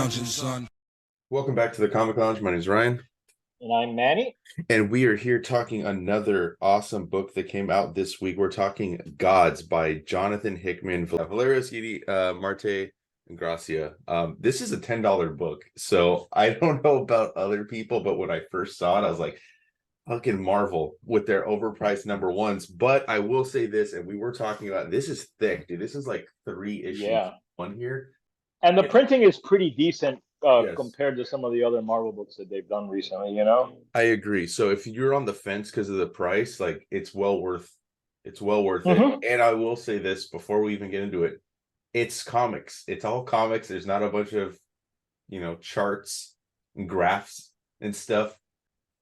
lounging, son. Welcome back to the Comic Lounge. My name is Ryan, And I'm Manny. and we are here talking another awesome book that came out this week. We're talking Gods by Jonathan Hickman Valerio Schiti, Marte and Gracia. This is a $10 book, so I don't know about other people, but when I first saw it, I was like, fucking Marvel with their overpriced number ones. But I will say this, and we were talking about this is thick, dude. This is like 3 issues one here. And the printing is pretty decent Yes. compared to some of the other Marvel books that they've done recently, you know? I agree. So if you're on the fence because of the price, like it's well worth it. And I will say this before we even get into it. It's comics. It's all comics. There's not a bunch of, charts and graphs and stuff.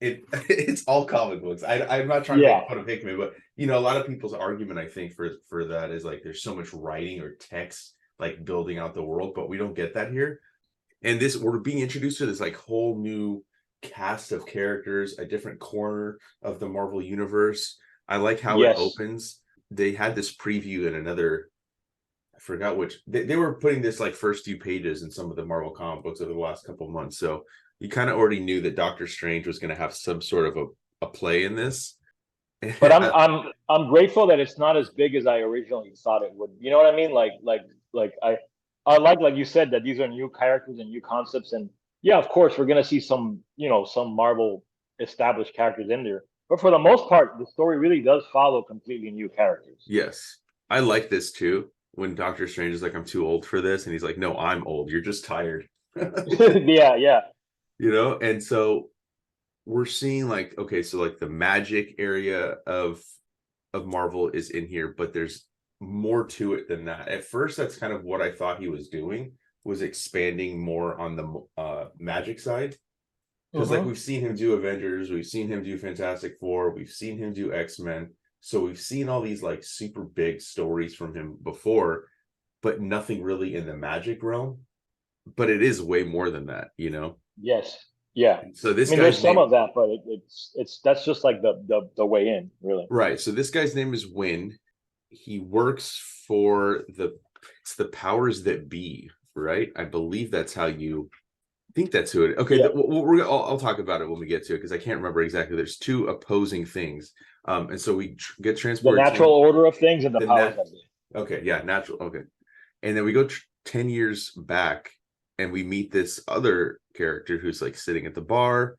It's all comic books. I'm not trying to make fun of Hickman, but a lot of people's argument, I think, for that is like there's so much writing or text like building out the world, but we don't get that here. And we're being introduced to this like whole new cast of characters, a different corner of the Marvel universe. I like how it opens. They had this preview in another, I forgot which, they were putting this like first few pages in some of the Marvel comic books over the last couple of months. So you kind of already knew that Doctor Strange was going to have some sort of a play in this. But I'm grateful that it's not as big as I originally thought it would. You know what I mean? Like I like you said, that these are new characters and new concepts, and yeah, of course we're gonna see some Marvel established characters in there. But for the most part, the story really does follow completely new characters. Yes. I like this too. When Doctor Strange is like, I'm too old for this, and he's like, no, I'm old. You're just tired. Yeah. And so we're seeing like, okay, so like the magic area of Marvel is in here, but there's more to it than that. At first, that's kind of what I thought he was doing, was expanding more on the magic side. Because like we've seen him do Avengers, we've seen him do Fantastic Four, we've seen him do X-Men. So we've seen all these like super big stories from him before, but nothing really in the magic realm. But it is way more than that, Yes. Yeah. So this there's some of that, but it's that's just like the way in, really. Right. So this guy's name is Wynn. He works for it's the powers that be, right? I believe that's how you think that's who it. Okay, I'll talk about it when we get to it because I can't remember exactly. There's two opposing things, and so we get transported. The natural order of things and the powers that be. Okay, yeah, natural. Okay, and then we go 10 years back, and we meet this other character who's like sitting at the bar.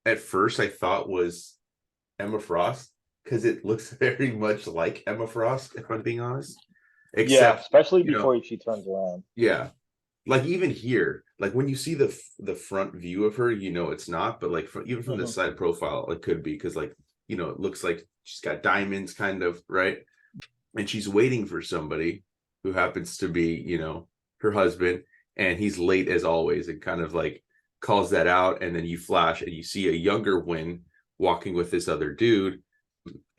At first, I thought was Emma Frost, because it looks very much like Emma Frost, if I'm being honest. Except, especially before she turns around. Yeah. Like even here, like when you see the front view of her, it's not, but like even from the side profile, it could be because like, it looks like she's got diamonds kind of, right? And she's waiting for somebody who happens to be, her husband, and he's late as always and kind of like calls that out. And then you flash and you see a younger Wynn walking with this other dude.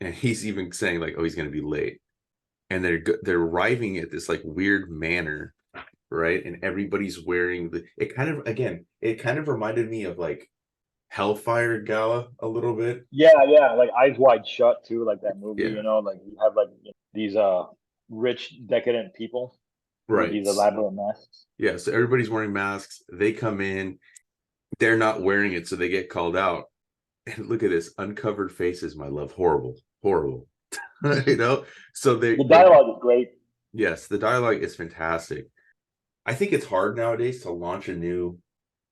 And he's even saying like, oh, he's going to be late. And they're arriving at this like weird manor, right? And everybody's wearing it kind of reminded me of like Hellfire Gala a little bit. Yeah, like Eyes Wide Shut too, like that movie, like you have like these rich decadent people. Right. With these elaborate masks. Yeah, so everybody's wearing masks. They come in, they're not wearing it, so they get called out. And look at this, uncovered faces, my love. Horrible. So the dialogue is great. Yes, the dialogue is fantastic. I think it's hard nowadays to launch a new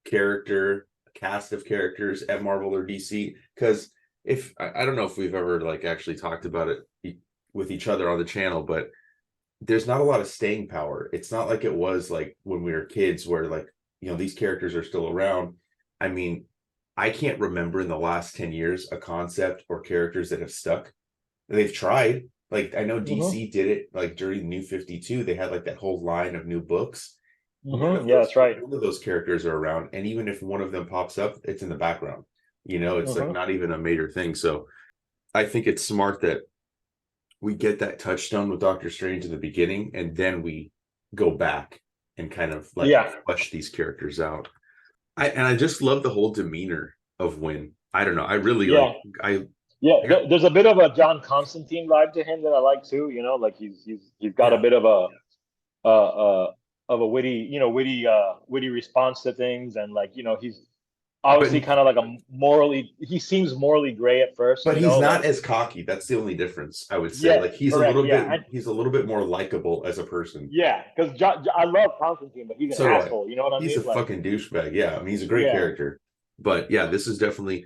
character, a cast of characters at Marvel or DC, because if I don't know if we've ever like actually talked about it with each other on the channel, but there's not a lot of staying power. It's not like it was like when we were kids where like, these characters are still around. I mean, I can't remember in the last 10 years a concept or characters that have stuck. They've tried. Like I know DC did it like during New 52. They had like that whole line of new books. Yeah, that's right. None of those characters are around. And even if one of them pops up, it's in the background. It's like not even a major thing. So I think it's smart that we get that touchstone with Doctor Strange in the beginning, and then we go back and kind of like flesh these characters out. I just love the whole demeanor of Wynn. I don't know. I really there's a bit of a John Constantine vibe to him that I like too. Like he's got a bit of of a witty response to things, and like he's obviously But kind of like he seems morally gray at first, but he's not like as cocky. That's the only difference, I would say. yes, Like he's a correct, little yeah, bit he's a little bit more likable as a person. yeah, because I love Constantine, but he's an So do I. asshole. You know what I He's a mean? Like, fucking douchebag. Yeah, I mean he's a great yeah. character. But yeah, this is definitely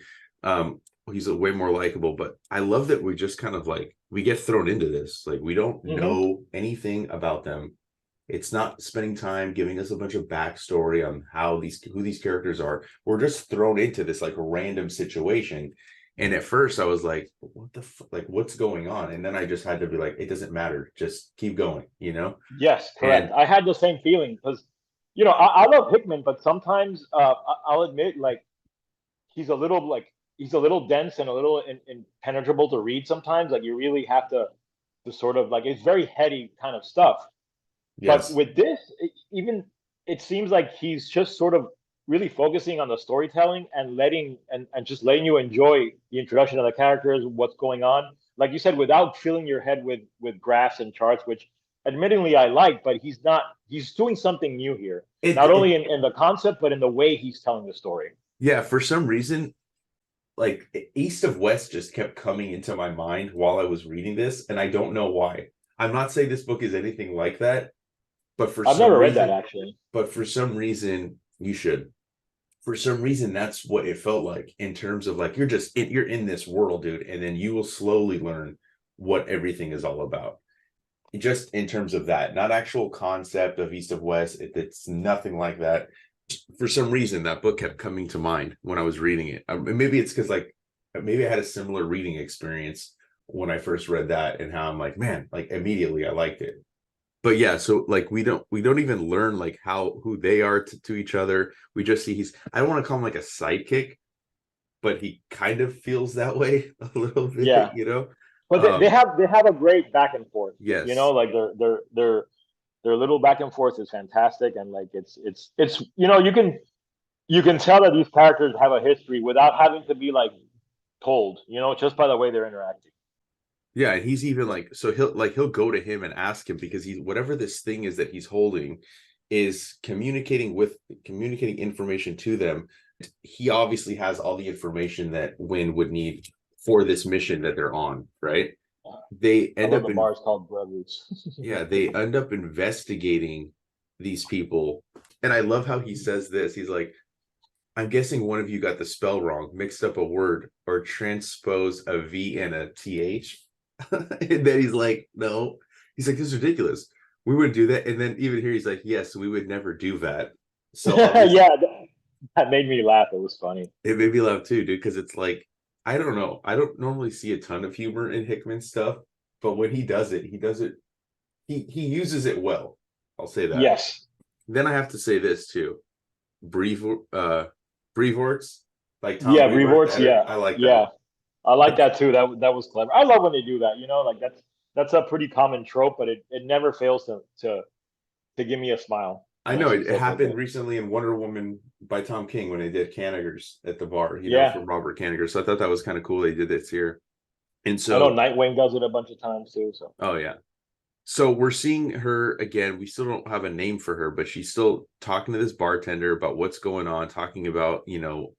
he's a way more likable. But I love that we just kind of like we get thrown into this. Like we don't Hmm. know anything about them. It's not spending time giving us a bunch of backstory on who these characters are. We're just thrown into this like random situation. And at first I was like, what the like what's going on? And then I just had to be like, it doesn't matter. Just keep going, you know? Yes, correct. And I had the same feeling because, I love Hickman, but sometimes I'll admit, like, he's a little dense and a little impenetrable to read sometimes. Like, you really have to sort of like, it's very heady kind of stuff. But yes, with this, even it seems like he's just sort of really focusing on the storytelling and just letting you enjoy the introduction of the characters, what's going on. Like you said, without filling your head with graphs and charts, which admittingly I like, but he's doing something new here. Not it only in the concept, but in the way he's telling the story. yeah, for some reason, like East of West just kept coming into my mind while I was reading this, and I don't know why. I'm not saying this book is anything like that, but for I've some never read that reason, actually. you should. For some reason, that's what it felt like in terms of like you're in this world, dude, and then you will slowly learn what everything is all about. Just in terms of that, not actual concept of East of West. It's nothing like that. For some reason that book kept coming to mind when I was reading it. Maybe it's because like maybe I had a similar reading experience when I first read that, and how I'm like, man, like immediately I liked it. But yeah, so like we don't even learn like who they are to each other. We just see I don't want to call him like a sidekick, but he kind of feels that way a little bit, Yeah, you know. but they have a great back and forth. Yes. Like their little back and forth is fantastic, and like it's you can tell that these characters have a history without having to be like told, just by the way they're interacting. Yeah, and he's even like, so he'll go to him and ask him, because he's whatever this thing is that he's holding is communicating information to them. He obviously has all the information that Wynn would need for this mission that they're on, right? They I end love up the in bars called Bread Roots. Yeah, they end up investigating these people. And I love how he says this. He's like, I'm guessing one of you got the spell wrong, mixed up a word, or transposed a V and a TH. And then he's like, no. He's like, this is ridiculous. We would do that. And then even here, he's like, yes, we would never do that. So obviously, Yeah, that made me laugh. It was funny. it made me laugh too, dude, because it's like, I don't know. I don't normally see a ton of humor in Hickman stuff, but when he does it, he uses it well. I'll say that. Yes. Then I have to say this too. Brevorts, like Tom Yeah, Brevoort, rewards. Yeah, I like that. yeah. I like But that too. That was clever. I love when they do that. Like that's a pretty common trope, but it never fails to give me a smile I when I know see it stuff like happened that. recently in Wonder Woman by Tom King when they did Kanigers at the bar, Yeah, from Robert Kaniger. So I thought that was kind of cool they did this here. And I know so, Nightwing does it a bunch of times too. So oh yeah. So we're seeing her again. We still don't have a name for her, but she's still talking to this bartender about what's going on, talking about,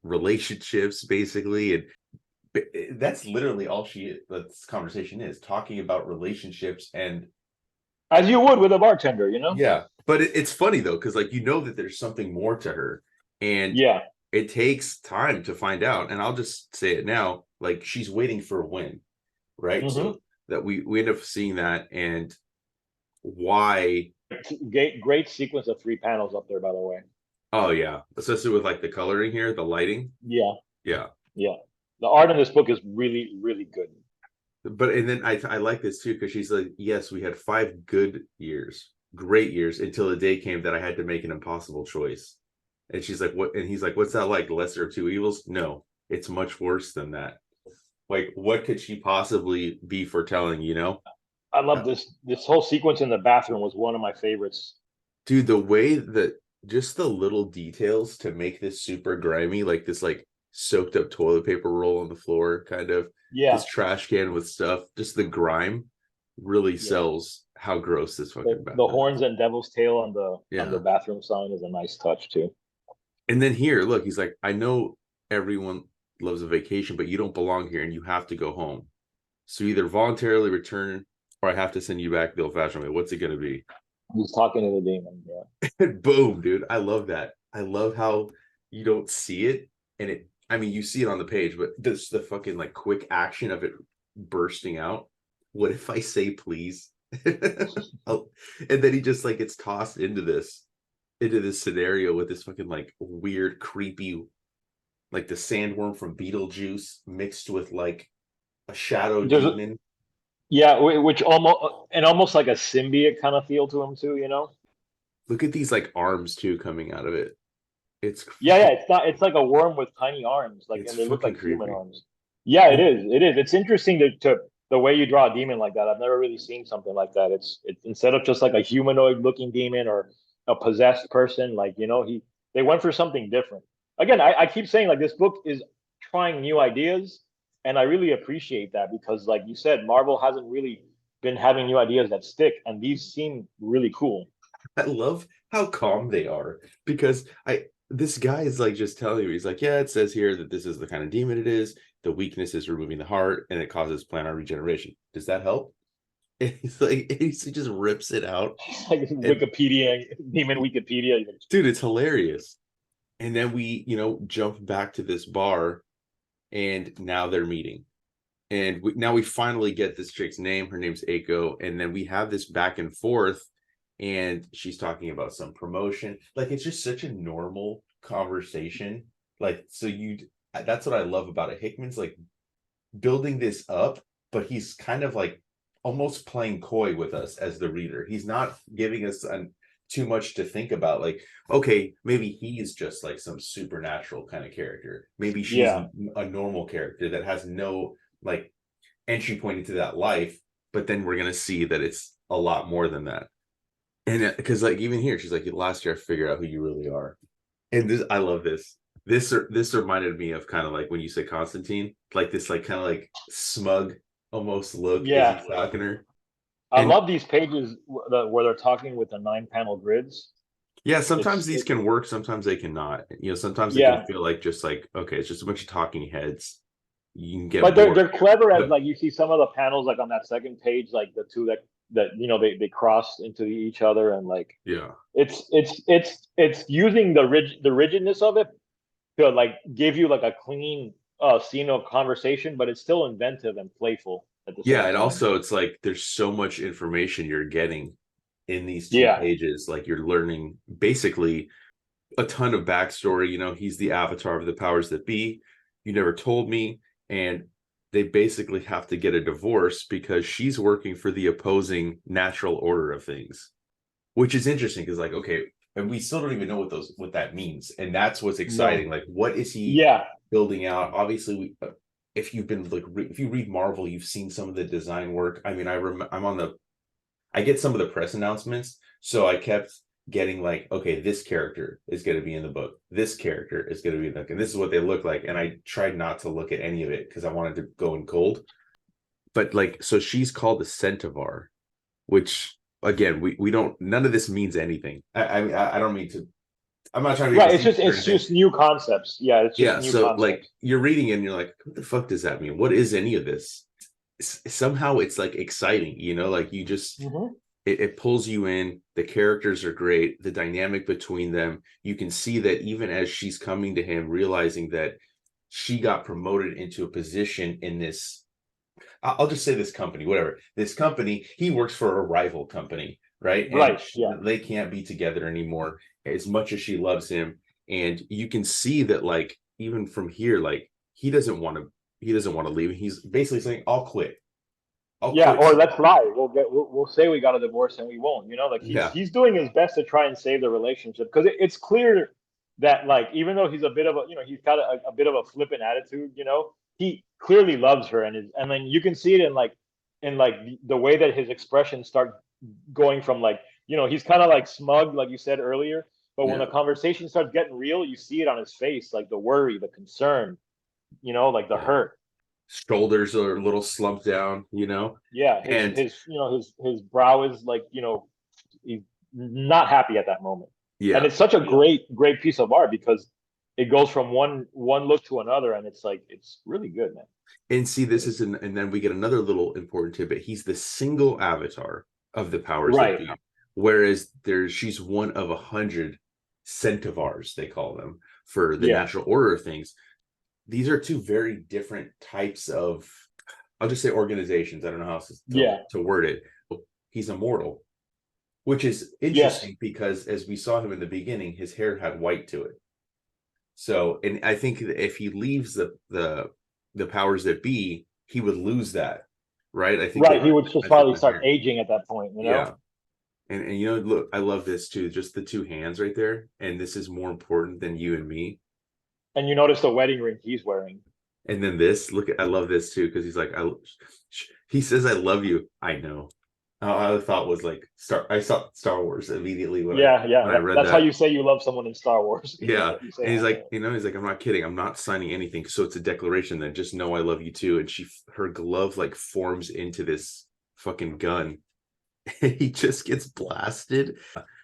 relationships basically. And that's literally all this conversation is, talking about relationships. And as you would with a bartender, yeah, but it's funny though, because like that there's something more to her, and Yeah. it takes time to find out. And I'll just say it now, like she's waiting for a win, right? Hmm. So that we end up seeing that, and why. Great sequence of three panels up there, by the way. Oh yeah, especially with like the coloring here, the lighting. Yeah, Yeah, yeah. The art in this book is really, really good. but and then I like this too, because she's like, yes, we had 5 good years, great years, until the day came that I had to make an impossible choice. And she's like, what? And he's like, what's that like? The lesser of two evils? No, it's much worse than that. Like, what could she possibly be foretelling? I love Uh, this whole sequence in the bathroom was one of my favorites. Dude, the way that just the little details to make this super grimy, like this, like soaked up toilet paper roll on the floor, kind of Yeah, this trash can with stuff, just the grime really yeah. sells how gross this fucking The bathroom is. horns and devil's tail on the Yeah. bathroom sign is a nice touch too. And then here, look, he's like, I know everyone loves a vacation, but you don't belong here and you have to go home. So either voluntarily return or I have to send you back the old fashioned way. What's it going to be? He's talking to the demon. Yeah. Boom, dude. I love that. I love how you don't see it. And it, I mean, you see it on the page, but this, the fucking like quick action of it bursting out. What if I say please? And then he just like gets tossed into this scenario with this fucking like weird, creepy, like the sandworm from Beetlejuice mixed with like a shadow There's demon. yeah, which almost like a symbiote kind of feel to him too, you know? Look at these like arms too coming out of it. It's Yeah, it's not. It's like a worm with tiny arms, like, it's and they look fucking like human creepy. arms. Yeah, it And is. It is. It's interesting to the way you draw a demon like that. I've never really seen something like that. It's instead of just like a humanoid looking demon or a possessed person, like they went for something different. Again, I keep saying like this book is trying new ideas, and I really appreciate that because, like you said, Marvel hasn't really been having new ideas that stick, and these seem really cool. I love how calm they are because I this guy is like just telling you, he's like, yeah, it says here that this is the kind of demon it is. The weakness is removing the heart and it causes planar regeneration. Does that help? And he's like, he just rips it out. Like And Wikipedia, demon Wikipedia. dude, it's hilarious. And then we, jump back to this bar and now they're meeting. And now we finally get this chick's name. Her name's Aiko. And then we have this back and forth. And she's talking about some promotion. Like, it's just such a normal conversation. Like, that's what I love about it. Hickman's like building this up, but he's kind of like almost playing coy with us as the reader. He's not giving us too much to think about. Like, okay, maybe he's just like some supernatural kind of character. Maybe she's Yeah. a normal character that has no like entry point into that life. But then we're gonna see that it's a lot more than that. And because like even here, she's like, last year I figured out who you really are. And this, I love this. This reminded me of kind of like when you say Constantine, like this, like kind of like smug almost look as Yeah. he's talking to her. I And love these pages where they're talking with the 9 panel grids. yeah, sometimes It's these can work, sometimes they cannot. Sometimes they can yeah, feel like just like, okay, it's just a bunch of talking heads. You can get but bored. they're clever as But like you see some of the panels like on that second page, like the two that they cross into each other and like yeah. it's using the rigidness of it to like give you like a clean scene of conversation, but it's still inventive and playful at the Yeah, same and time. also it's like there's so much information you're getting in these two Yeah. pages. Like you're learning basically a ton of backstory. He's the avatar of the powers that be. You never told me. And they basically have to get a divorce because she's working for the opposing natural order of things, which is interesting because, like, okay, and we still don't even know what that means. And that's what's No. exciting. Like, what is he Yeah. building out? Obviously, if you've been like, if you read Marvel, you've seen some of the design work. I mean, I get some of the press announcements, so I kept getting like, okay, this character is going to be in the book. This character is going to be in the book, and this is what they look like. And I tried not to look at any of it because I wanted to go in cold. But like, so she's called the Centaur, which again, we don't. None of this means anything. I don't mean to. I'm not trying to be Right. facetious or It's anything. just new concepts. Yeah, it's just Yeah. new So like, concepts. you're reading it and you're like, what the fuck does that mean? What is any of this? Somehow it's like exciting, like you just Hmm. it pulls you in. The characters are great. The dynamic between them, you can see that even as she's coming to him, realizing that she got promoted into a position in this, I'll just say this company, whatever. This company, he works for a rival company, right? And Right. Yeah. they can't be together anymore as much as she loves him. And you can see that, like, even from here, like, he doesn't want to leave. He's basically saying, I'll quit. I'll Yeah, quit. or let's lie. We'll say we got a divorce and we won't. Like Yeah. he's doing his best to try and save the relationship because it's clear that like even though he's a bit of a he's got a bit of a flippant attitude. He clearly loves her and then you can see it in like the way that his expressions start going from like he's kind of like smug like you said earlier, but when the Yeah. conversation starts getting real, you see it on his face like the worry, the concern, like the Yeah. hurt. shoulders are a little slumped down, Yeah, and his brow is like, he's not happy at that moment. And yeah. it's such a great piece of art because it goes from one look to another, and it's really good, man. And see, this Really. is and then we get another little important tidbit. He's the single avatar of the powers that Right. be, whereas she's one of 100 centivars, they call them, for the Yeah. natural order of things. These are two very different types of, I'll just say organizations. I don't know how else Yeah. to word it. He's immortal, which is Yes. interesting because as we saw him in the beginning, his hair had white to it. So, and I think if he leaves the powers that be, he would lose that, right? I think Right. that He would just I think probably the start hair, aging at that point, yeah. And look, I love this too. Just the two hands right there, and this is more important than you and me. And you notice the wedding ring he's wearing. And then this, look, I love this too because he's like, he says, "I love you." I know. I thought was like I saw Star Wars immediately when Yeah, yeah. I read That's how that. you say you love someone in Star Wars. Yeah. You say, And he's I like, know. he's like, I'm not kidding. I'm not signing anything. So it's a declaration that just know I love you too. And her glove like forms into this fucking gun. And he just gets blasted.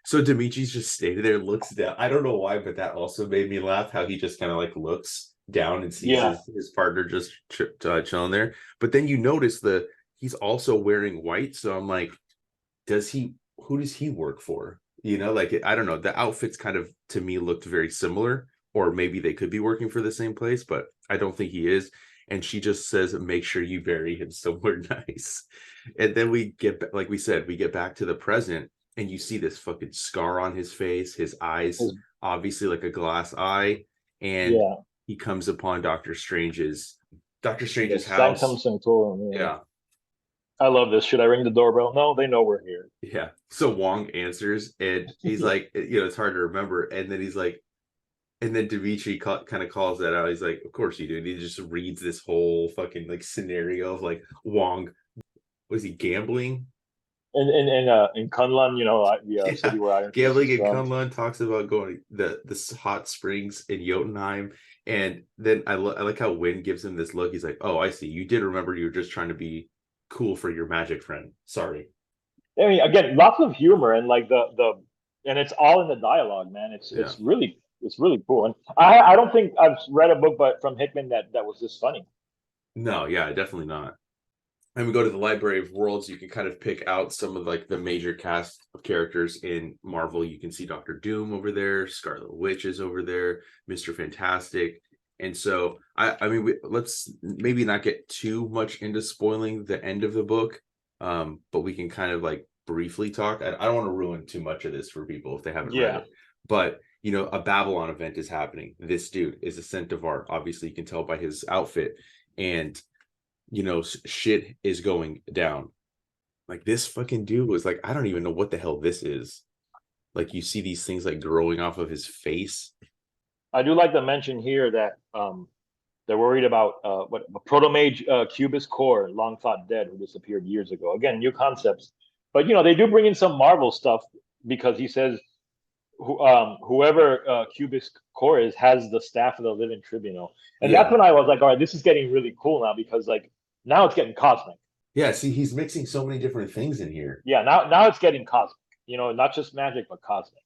So Dimitri's just standing there, looks down. I don't know why, but that also made me laugh how he just kind of like looks down and sees Yeah. his partner just chilling there. But then you notice he's also wearing white. So I'm like, who does he work for? Like I don't know. The outfits kind of to me looked very similar, or maybe they could be working for the same place, but I don't think he is. And she just says, make sure you bury him somewhere nice. And then like we said, we get back to the present, and you see this fucking scar on his face, his eyes, His, obviously like a glass eye. And yeah. he comes upon Doctor The Strange's Sanctum house. Sanctorum. Yeah. Yeah. I love this. Should I ring the doorbell? No, they know we're here. Yeah. So Wong answers, and he's Yeah. like, it's hard to remember. And then he's like, and then Dimitri kind of calls that out. He's like, of course you do. And he just reads this whole fucking like scenario of like Wong, was he gambling? In Kunlun, the Yeah. city where Iron Fist Gambling is in from. Kunlun, talks about going the hot springs in Jotunheim. And then I like how Wynn gives him this look. He's like, oh, I see. You did remember you were just trying to be cool for your magic friend. Sorry. I mean, again, lots of humor and like and it's all in the dialogue, man. It's Yeah. it's really cool. And I don't think I've read a book but from Hickman that was this funny. No, yeah, definitely not. And we go to the Library of Worlds, you can kind of pick out some of like the major cast of characters in Marvel. You can see Doctor Doom over there, Scarlet Witch is over there, Mr. Fantastic. And so I mean let's maybe not get too much into spoiling the end of the book. But we can kind of like briefly talk. I don't want to ruin too much of this for people if they haven't read Yeah. it. But a Babylon event is happening. This dude is a centaur. Obviously, you can tell by his outfit. And shit is going down. Like this fucking dude was like, I don't even know what the hell this is. Like you see these things like growing off of his face. I do like to mention here that they're worried about what protomage Cubist core, long thought dead, who disappeared years ago. Again, new concepts, but they do bring in some Marvel stuff because he says whoever Cubist core is has the staff of the living tribunal, and that's Yeah. when I was like, all right, this is getting really cool now because like now it's getting cosmic. Yeah. See, he's mixing so many different things in here. Yeah, now it's getting cosmic. Not just magic but cosmic.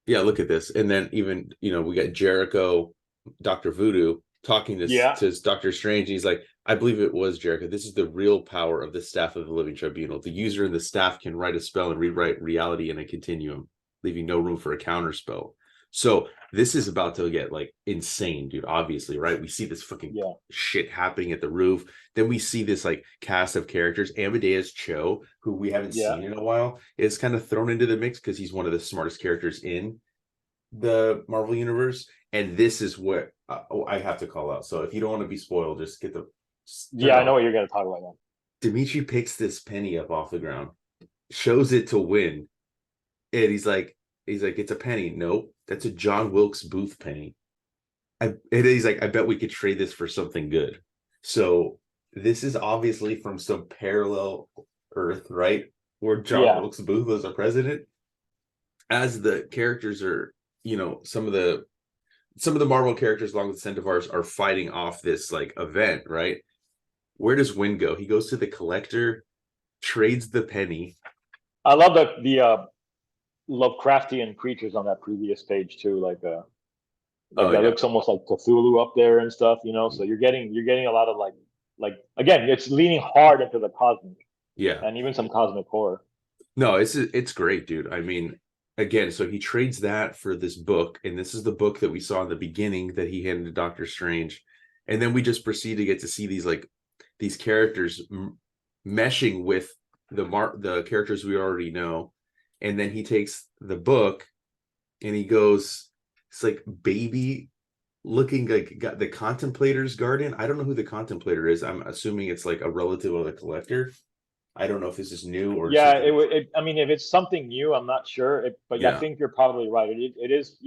Yeah. Look at this. And then even, we got Jericho, Dr. Voodoo talking Yeah, to Doctor Strange. He's like, I believe it was Jericho. This is the real power of the staff of the living tribunal. The user and the staff can write a spell and rewrite reality in a continuum, leaving no room for a counter spell. So this is about to get like insane, dude. Obviously, right? We see this fucking shit happening at the roof. Then we see this like cast of characters. Amadeus Cho, who we haven't seen in a while, is kind of thrown into the mix because he's one of the smartest characters in the Marvel universe. And this is what I have to call out. So if you don't want to be spoiled, just get the I know what you're going to talk about now. Dimitri picks this penny up off the ground, shows it to Win, and he's like, it's a penny. Nope, that's a John Wilkes Booth penny. And he's like, I bet we could trade this for something good. So this is obviously from some parallel Earth, right? Where John Wilkes Booth was a president. As the characters are, some of the Marvel characters along with Centivars are fighting off this like event, right? Where does Win go? He goes to the collector, trades the penny. I love the Lovecraftian creatures on that previous page too, like Oh that yeah. looks almost like Cthulhu up there and stuff, you know. So you're getting a lot of like again, it's leaning hard into the cosmic Yeah. and even some cosmic horror. No, it's great, dude. I mean, again, so he trades that for this book, and this is the book that we saw in the beginning that he handed to Doctor Strange, and then we just proceed to get to see these characters meshing with the characters we already know, and then he takes the book and he goes, it's like baby looking like got the Contemplator's Garden. I don't know who the Contemplator is. I'm assuming it's like a relative of the collector. I don't know if this is new or Yeah, something. I mean, if it's something new, I'm not sure. But I Yeah. think you're probably right. It is,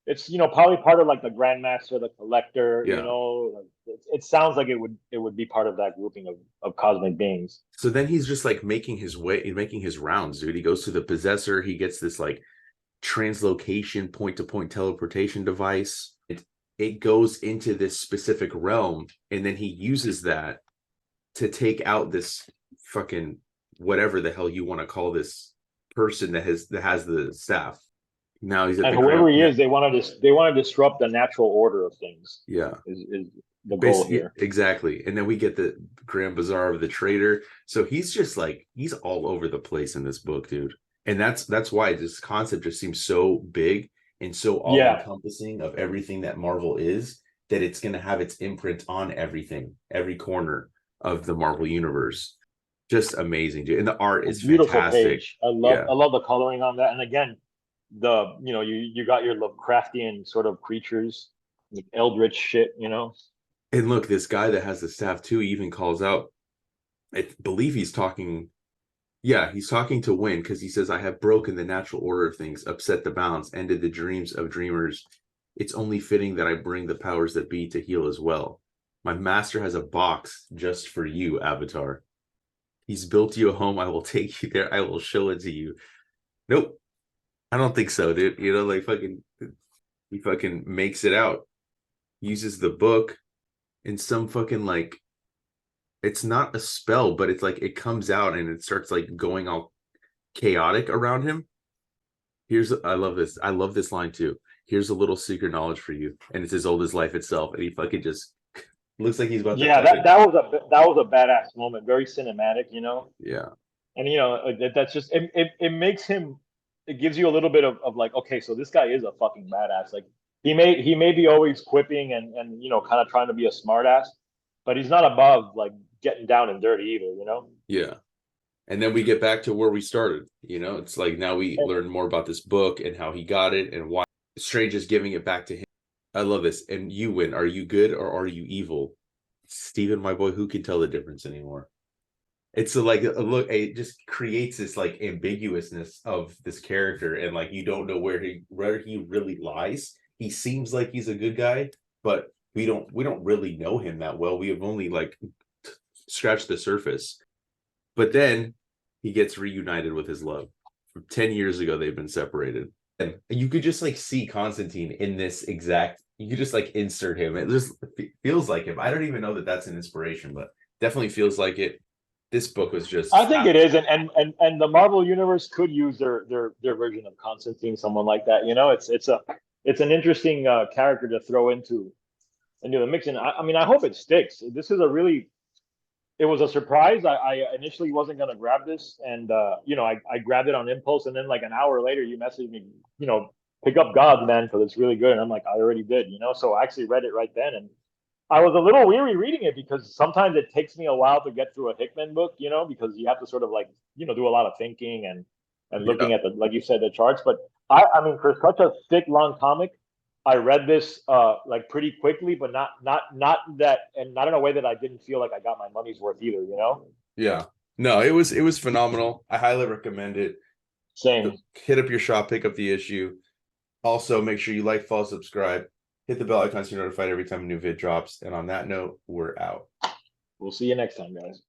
it's probably part of like the Grandmaster, the Collector. Yeah. Like, it sounds like it would be part of that grouping of cosmic beings. So then he's just like making his rounds, dude. He goes to the possessor. He gets this like translocation point to point teleportation device. It goes into this specific realm, and then he uses that to take out this fucking whatever the hell you want to call this person that has the staff. Now he's at And the whoever ground. he is, they want to disrupt the natural order of things. Yeah. Is the goal Basically, here. exactly. And then we get the Grand Bazaar of the Trader. So he's just like he's all over the place in this book, dude. And that's why this concept just seems so big and so all encompassing of everything that Marvel is, that it's going to have its imprint on everything, every corner of the Marvel universe. Just amazing, dude. And the art is Beautiful fantastic. page. I love the coloring on that. And again, you got your Lovecraftian sort of creatures, like eldritch shit. And look, this guy that has the staff too even calls out. I believe he's talking. Yeah, he's talking to Win because he says, I have broken the natural order of things, upset the balance, ended the dreams of dreamers. It's only fitting that I bring the powers that be to heal as well. My master has a box just for you, Avatar. He's built you a home. I will take you there. I will show it to you. Nope. I don't think so, dude. Like he fucking makes it out. Uses the book in some fucking like, it's not a spell, but it's like it comes out and it starts like going all chaotic around him. I love this. I love this line too. Here's a little secret knowledge for you, and it's as old as life itself. And he fucking just looks like he's about to. Yeah, that was a badass moment. Very cinematic. Yeah. And that's just it makes him. It gives you a little bit of like, okay, so this guy is a fucking badass. Like he may be always quipping and kind of trying to be a smartass, but he's not above like getting down and dirty either. Yeah. And then we get back to where we started. It's like now we learn more about this book and how he got it and why Strange is giving it back to him. I love this. And you Win. Are you good or are you evil? Steven, my boy, who can tell the difference anymore? It's like look, it just creates this like ambiguousness of this character, and like you don't know where he really lies. He seems like he's a good guy, but we don't really know him that well. We have only like scratched the surface. But then he gets reunited with his love. From 10 years ago, they've been separated. And you could just like see Constantine in this exact, you could just like insert him. It just feels like him. I don't even know that that's an inspiration, but definitely feels like it. This book was just. I think it is, and the Marvel universe could use their version of Constantine, someone like that. It's an interesting character to throw into the mix. And I mean, I hope it sticks. It was a surprise. I initially wasn't gonna grab this, and I grabbed it on impulse, and then like an hour later, you messaged me, pick up Gods, man, because it's really good. And I'm like, I already did, So I actually read it right then, and I was a little weary reading it because sometimes it takes me a while to get through a Hickman book, because you have to sort of like, do a lot of thinking and looking at like you said, the charts. But I mean, for such a thick, long comic, I read this like pretty quickly, but not that, and not in a way that I didn't feel like I got my money's worth either. Yeah. No, it was phenomenal. I highly recommend it. Same. Hit up your shop, pick up the issue. Also, make sure you like, follow, subscribe. Hit the bell icon so you're notified every time a new vid drops. And on that note, we're out. We'll see you next time, guys.